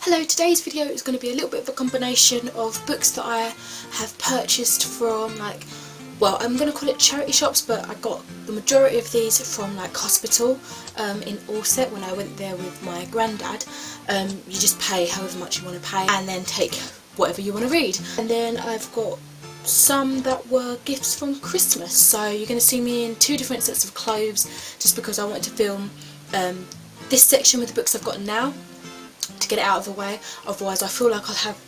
Hello, today's video is going to be a little bit of a combination of books that I have purchased from well, I'm going to call it charity shops, but I got the majority of these from hospital in Allset when I went there with my granddad. You just pay however much you want to pay and then take whatever you want to read. And then I've got some that were gifts from Christmas, so you're going to see me in two different sets of clothes just because I wanted to film this section with the books I've got now to get it out of the way. Otherwise I feel like I'll have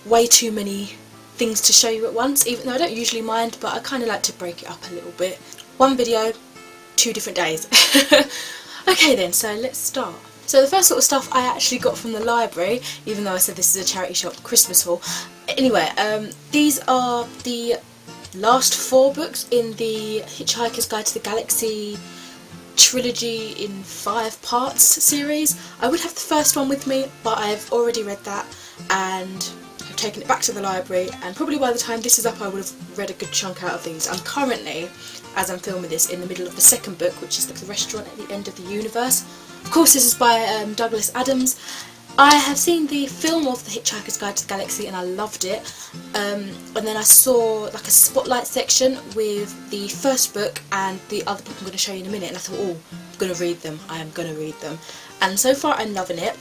way too many things to show you at once, even though I don't usually mind, but I kind of like to break it up a little bit. One video, 2 different days. Okay then, so let's start. So the first sort of stuff I actually got from the library, even though I said this is a charity shop Christmas haul. Anyway, these are the last 4 books in the Hitchhiker's Guide to the Galaxy trilogy in 5 parts series. I would have the first one with me, but I've already read that and I've taken it back to the library, and probably by the time this is up I would have read a good chunk out of these. I'm currently, as I'm filming this, in the middle of the second book, which is The Restaurant at the End of the Universe. Of course this is by Douglas Adams. I have seen the film of The Hitchhiker's Guide to the Galaxy and I loved it, and then I saw a spotlight section with the first book and the other book I'm going to show you in a minute, and I thought, oh, I'm going to read them, I am going to read them, and so far I'm loving it.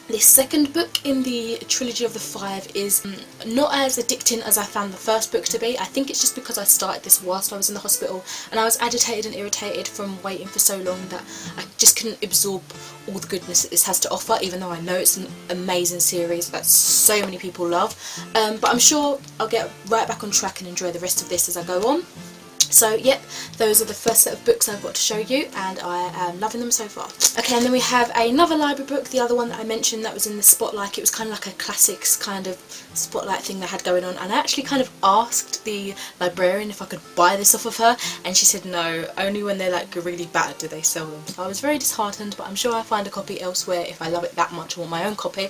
The second book in the trilogy of the 5 is not as addicting as I found the first book to be. I think it's just because I started this whilst I was in the hospital and I was agitated and irritated from waiting for so long that I just couldn't absorb all the goodness that this has to offer, even though I know it's an amazing series that so many people love. But I'm sure I'll get right back on track and enjoy the rest of this as I go on. So yep, those are the first set of books I've got to show you, and I am loving them so far. Okay, and then we have another library book, the other one that I mentioned that was in the spotlight. It was kind of like a classics kind of spotlight thing they had going on, and I actually kind of asked the librarian if I could buy this off of her, and she said no, only when they're really bad do they sell them. So I was very disheartened, but I'm sure I'll find a copy elsewhere if I love it that much. I want my own copy.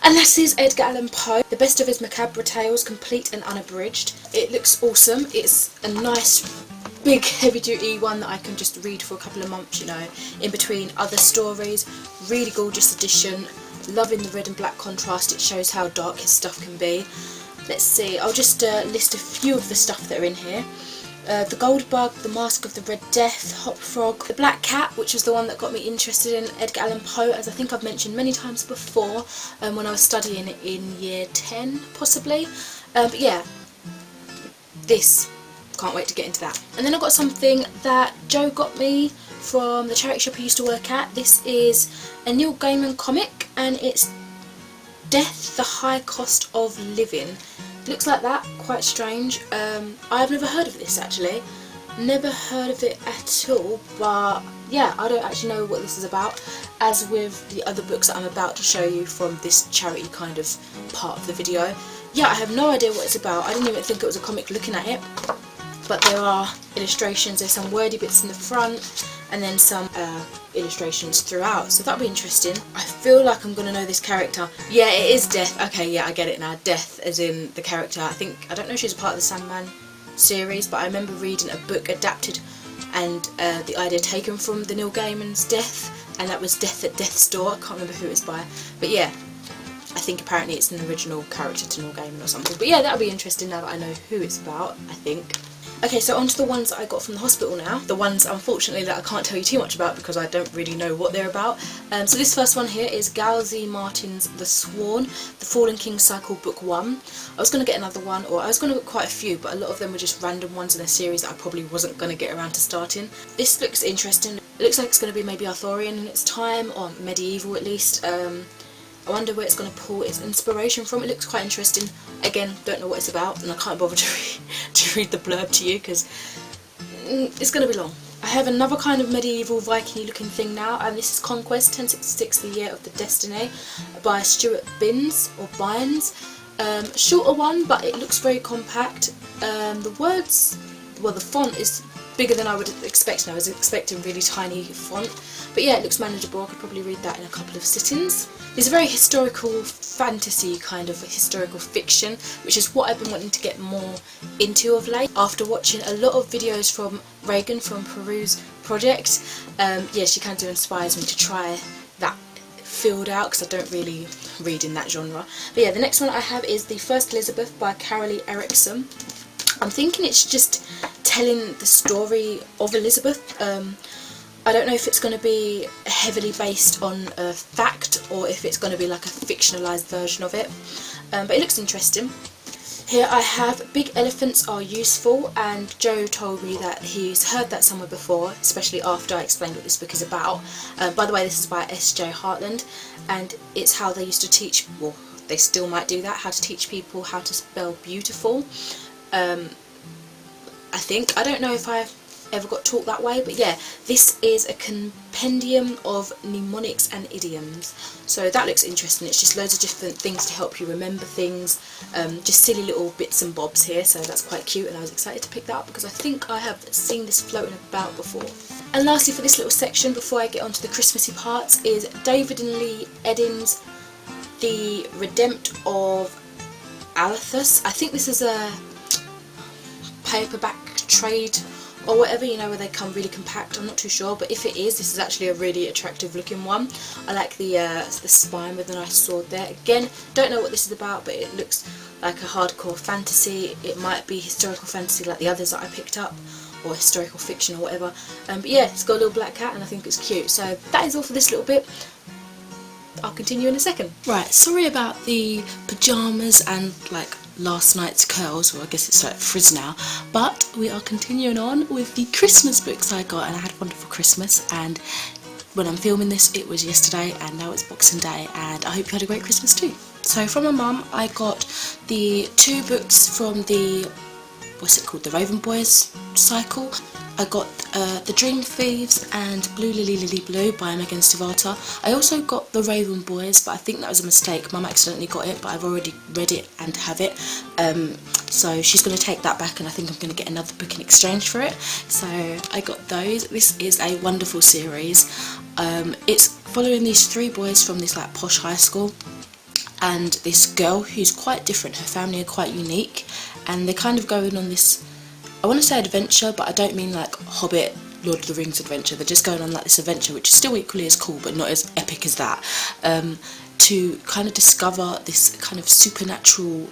And this is Edgar Allan Poe, The Best of His Macabre Tales, complete and unabridged. It looks awesome. It's a nice big heavy duty one that I can just read for a couple of months, you know, in between other stories. Really gorgeous edition. Loving the red and black contrast. It shows how dark his stuff can be. Let's see, I'll just list a few of the stuff that are in here. The Gold Bug, The Mask of the Red Death, Hop Frog, The Black Cat, which was the one that got me interested in Edgar Allan Poe, as I think I've mentioned many times before, when I was studying it in year 10 possibly. But yeah, this, can't wait to get into that. And then I got something that Joe got me from the charity shop I used to work at. This is a Neil Gaiman comic and it's Death, the High Cost of Living. Looks like that, quite strange. I've never heard of this actually, never heard of it at all, but yeah, I don't actually know what this is about, as with the other books that I'm about to show you from this charity kind of part of the video. Yeah, I have no idea what it's about. I didn't even think it was a comic looking at it, but there are illustrations, there's some wordy bits in the front and then some illustrations throughout, so that'll be interesting. I feel like I'm gonna know this character. Yeah, it is Death. Okay, yeah, I get it now. Death as in the character. I don't know if she's a part of the Sandman series, but I remember reading a book adapted and the idea taken from the Neil Gaiman's Death, and that was Death at Death's Door. I can't remember who it's by, but yeah, I think apparently it's an original character to Neil Gaiman or something. But yeah, that'll be interesting now that I know who it's about, I think. Okay, so on to the ones that I got from the hospital now. The ones, unfortunately, that I can't tell you too much about because I don't really know what they're about. So this first one here is Gail Z. Martin's The Sworn, The Fallen King Cycle Book 1. I was going to get another one, or I was going to get quite a few, but a lot of them were just random ones in a series that I probably wasn't going to get around to starting. This looks interesting. It looks like it's going to be maybe Arthurian in its time, or medieval at least. I wonder where it's going to pull its inspiration from. It looks quite interesting. Again, don't know what it's about, and I can't bother to read the blurb to you because it's going to be long. I have another kind of medieval Viking looking thing now, and this is Conquest 1066, The Year of the Destiny by Stuart Binns, or Bynes. Shorter one, but it looks very compact. The words, well, the font is bigger than I would expect now. I was expecting really tiny font, but yeah, it looks manageable. I could probably read that in a couple of sittings. It's a very historical fantasy, kind of historical fiction, which is what I've been wanting to get more into of late after watching a lot of videos from Reagan from Peru's project. Yeah, she kind of inspires me to try that field out because I don't really reading that genre. But yeah, the next one I have is The First Elizabeth by Carolee Erickson. I'm thinking it's just telling the story of Elizabeth. I don't know if it's going to be heavily based on a fact or if it's going to be like a fictionalised version of it, but it looks interesting. Here I have Big Elephants Are Useful, and Joe told me that he's heard that somewhere before, especially after I explained what this book is about. By the way, this is by S.J. Hartland, and it's how they used to teach, well, they still might do that, how to teach people how to spell beautiful. I think, I don't know if I've ever got taught that way, but yeah, this is a compendium of mnemonics and idioms, so that looks interesting. It's just loads of different things to help you remember things, just silly little bits and bobs here, so that's quite cute, and I was excited to pick that up because I think I have seen this floating about before. And lastly, for this little section before I get on to the Christmassy parts, is David and Lee Eddings' The Redempt of Alathus. I think this is a paperback trade or whatever, you know, where they come really compact. I'm not too sure, but if it is, this is actually a really attractive looking one. I like the spine with a nice sword there. Again, don't know what this is about, but it looks like a hardcore fantasy. It might be historical fantasy like the others that I picked up, or historical fiction or whatever. But yeah, it's got a little black cat and I think it's cute. So that is all for this little bit. I'll continue in a second. Right, sorry about the pyjamas and like last night's curls, or I guess it's like frizz now, but we are continuing on with the Christmas books I got, and I had a wonderful Christmas, and when I'm filming this it was yesterday and now it's Boxing Day, and I hope you had a great Christmas too. So from my mum I got the 2 books from the, what's it called, the Raven Boys cycle. I got The Dream Thieves and Blue Lily Lily Blue by Megan Stivata. I also got The Raven Boys, but I think that was a mistake. Mum accidentally got it, but I've already read it and have it. So she's going to take that back, and I think I'm going to get another book in exchange for it. So I got those. This is a wonderful series. It's following these 3 boys from this like posh high school, and this girl who's quite different. Her family are quite unique, and they're kind of going on this, I want to say adventure, but I don't mean like Hobbit, Lord of the Rings adventure. They're just going on like this adventure, which is still equally as cool, but not as epic as that, to kind of discover this kind of supernatural,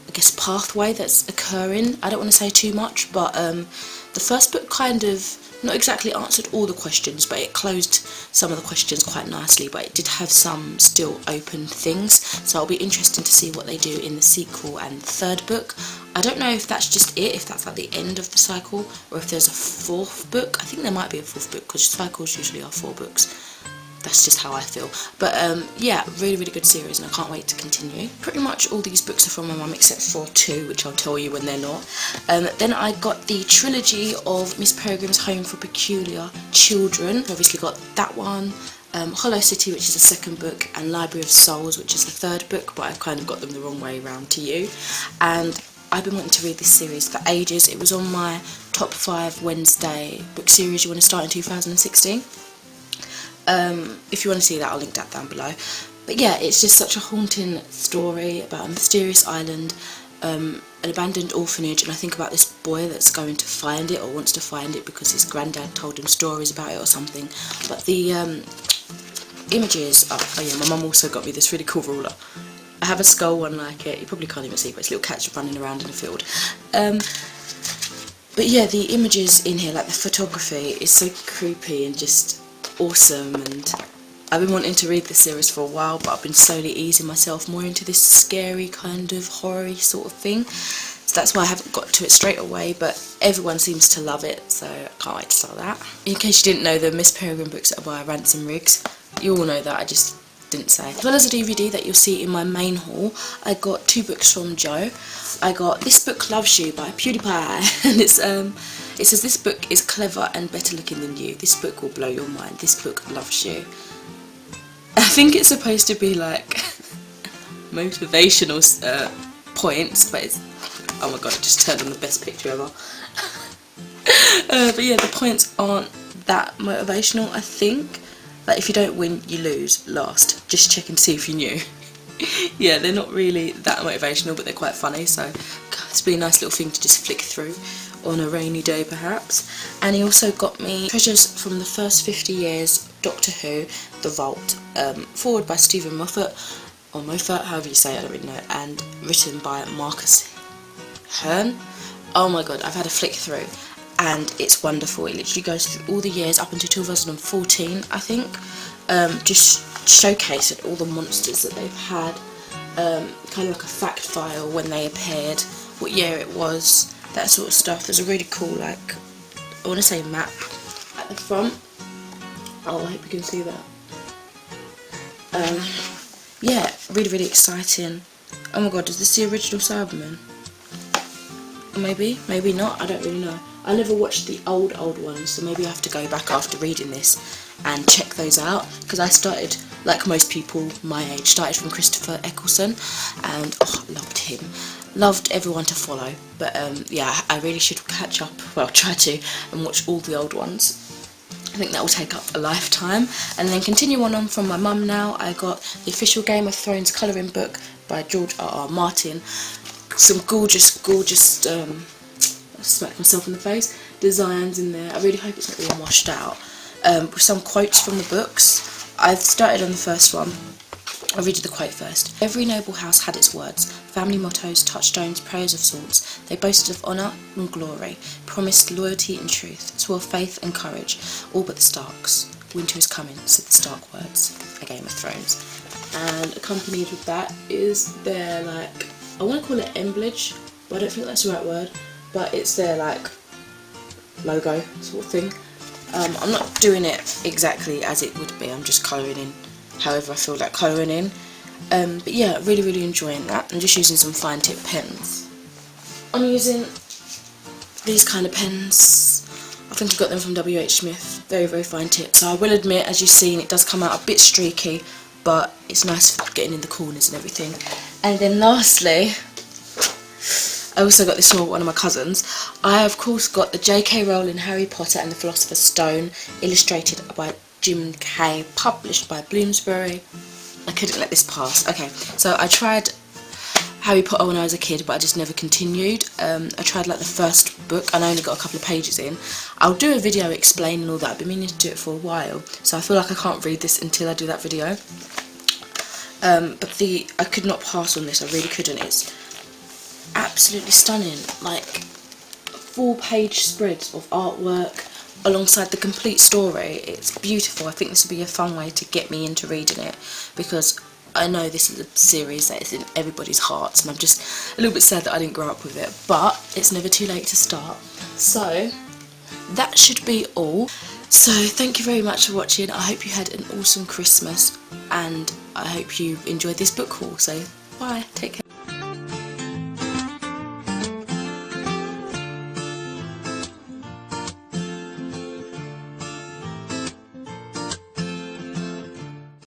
I guess, pathway that's occurring. I don't want to say too much, but the first book kind of not exactly answered all the questions, but it closed some of the questions quite nicely, but it did have some still open things, so it'll be interesting to see what they do in the sequel and the 3rd book. I don't know if that's just it, if that's like the end of the cycle, or if there's a 4th book. I think there might be a 4th book, because cycles usually are 4 books. That's just how I feel. But yeah, really good series, and I can't wait to continue. Pretty much all these books are from my mum except for 2, which I'll tell you when they're not. Then I got the trilogy of Miss Peregrine's Home for Peculiar Children. Obviously got that one, Hollow City, which is the 2nd book, and Library of Souls, which is the 3rd book, but I've kind of got them the wrong way around to you. And I've been wanting to read this series for ages. It was on my top 5 Wednesday book series you want to start in 2016. If you want to see that, I'll link that down below. But yeah, it's just such a haunting story about a mysterious island, an abandoned orphanage, and I think about this boy that's going to find it, or wants to find it because his granddad told him stories about it or something. But the images, oh yeah, my mum also got me this really cool ruler. I have a skull one like it, you probably can't even see, but it's little cats running around in a field. But yeah, the images in here, like the photography, is so creepy and just awesome, and I've been wanting to read this series for a while, but I've been slowly easing myself more into this scary kind of horror-y sort of thing, so that's why I haven't got to it straight away, but everyone seems to love it, so I can't wait to start that. In case you didn't know, the Miss Peregrine books are by Ransom Riggs. You all know that, I just didn't say. As well as a DVD that you'll see in my main haul, I got 2 books from Joe. I got This Book Loves You by PewDiePie, and it says, this book is clever and better looking than you. This book will blow your mind. This book loves you. I think it's supposed to be like motivational points, but it's, oh my god, it just turned on the best picture ever. But yeah, the points aren't that motivational, I think. Like, if you don't win, you lose last. Just check and see if you knew. Yeah, they're not really that motivational, but they're quite funny, so it's been a nice little thing to just flick through on a rainy day perhaps. And he also got me Treasures from the First 50 Years, Doctor Who, The Vault, forward by Stephen Moffat, or Moffat, however you say it, I don't really know, and written by Marcus Hearn. Oh my god, I've had a flick through and it's wonderful. It literally goes through all the years up until 2014, I think, just showcasing all the monsters that they've had, kind of like a fact file, when they appeared, what year it was, that sort of stuff. There's a really cool, like, I want to say map at the front. Oh, I hope you can see that. Yeah, really, really exciting. Oh my god, is this the original Cyberman? Maybe, maybe not, I don't really know. I never watched the old ones, so maybe I have to go back after reading this and check those out, because I started, like most people my age, started from Christopher Eccleston, and oh, loved him. Loved everyone to follow, but yeah, I really should catch up, well, try to, and watch all the old ones. I think that will take up a lifetime. And then continue on from my mum now, I got the official Game of Thrones colouring book by George R.R. Martin. Some gorgeous, gorgeous, I smacked myself in the face, designs in there. I really hope it's not being washed out. With some quotes from the books. I've started on the first one. I'll read you the quote first. Every noble house had its words, family mottos, touchstones, prayers of sorts. They boasted of honour and glory, promised loyalty and truth, swore faith and courage, all but the Starks. Winter is coming, said the Stark words, a Game of Thrones. And accompanied with that is their, like, I want to call it emblage, but I don't think that's the right word, but it's their, like, logo sort of thing. I'm not doing it exactly as it would be, I'm just colouring in however I feel like colouring in. But yeah, really, really enjoying that. I'm just using some fine tip pens. I'm using these kind of pens. I think I got them from WH Smith. Very, very fine tip. So I will admit, as you've seen, it does come out a bit streaky, but it's nice for getting in the corners and everything. And then lastly, I also got this from one of my cousins. I of course got the J.K. Rowling Harry Potter and the Philosopher's Stone, illustrated by Jim Kay, published by Bloomsbury. I couldn't let this pass. Okay, so I tried Harry Potter when I was a kid, but I just never continued. I tried like the first book and I only got a couple of pages in. I'll do a video explaining all that. I've been meaning to do it for a while, so I feel like I can't read this until I do that video. But I could not pass on this, I really couldn't. It's absolutely stunning, like 4-page spreads of artwork alongside the complete story. It's beautiful. I think this would be a fun way to get me into reading it, because I know this is a series that is in everybody's hearts and I'm just a little bit sad that I didn't grow up with it, but it's never too late to start. So that should be all. So thank you very much for watching. I hope you had an awesome Christmas and I hope you enjoyed this book haul. So bye, take care.